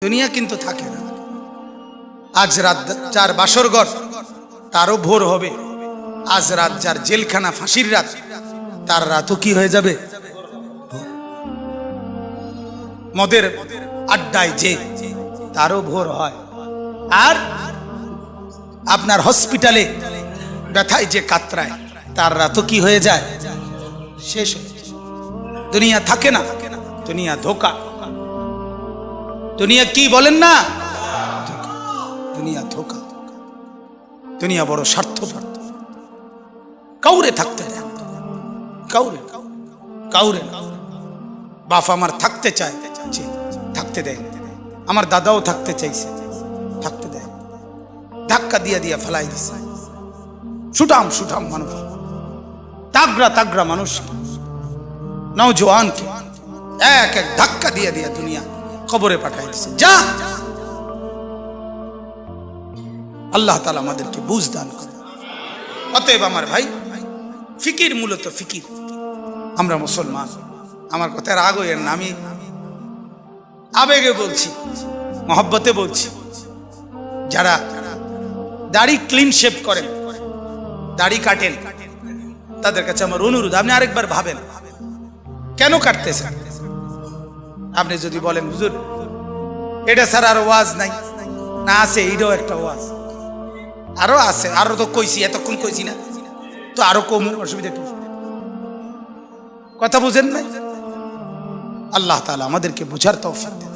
দুনিয়া কিন্তু থাকে না। আজ রাত যার বাসর ঘর তারও ভোর হবে, আজ রাত যার জেলখানা ফাঁসির রাত তার রাতও কি হয়ে যাবে। মদের আড্ডায় যে তারও ভোর হয়, আর আপনার হসপিটালে ব্যথায় যে কাতরায় তার রাতও কি হয়ে যায়, শেষ হয়ে যায়। দুনিয়া থাকে না, দুনিয়া ধোকা। দুনিয়া কি বলেন না, দুনিয়া ধোকা। দুনিয়া বড় স্বার্থপর, কাউরে থাকতে দেয়, কাউরে কাউরে। বাপ আমার থাকতে চায়, থাকতে দেয়। আমার দাদাও থাকতে চাইছে, থাকতে দেয়। ধাক্কা দিয়া দিয়া ফেলাই দিছে। সুঠাম সুঠাম মানুষ, তাগড়া তাগড়া মানুষ, নওজোয়ানকে এক এক ধাক্কা দিয়া দিয়া দুনিয়া কবরে পাঠাই দিছে। যা, আল্লাহ তাআলা আমাদেরকে বুঝ দান করে। অতএব আমার ভাই, ফিকির মূলত ফিকির। আমরা মুসলমান, আমার কথা রাগ হইয়েন না, আমি আবেগে বলছি, মহব্বতে বলছি। যারা দাড়ি ক্লিন শেভ করেন, দাড়ি কাটেন, তাদের কাছে আমার অনুরোধ, আপনি আরেকবার ভাবেন কেন কাটতেছেন। আপনি যদি বলেন হুজুর এটা ছাড়া আর ওয়াজ নাই, না আছে, এইটাও একটা ওয়াজ, আরো আছে, আরো তো কইছি, এতক্ষণ কইছি না তো, আরো কম, অসুবিধা কি? কথা বুঝেন নাই? আল্লাহ তাআলা আমাদেরকে বুঝার তৌফিক দেন।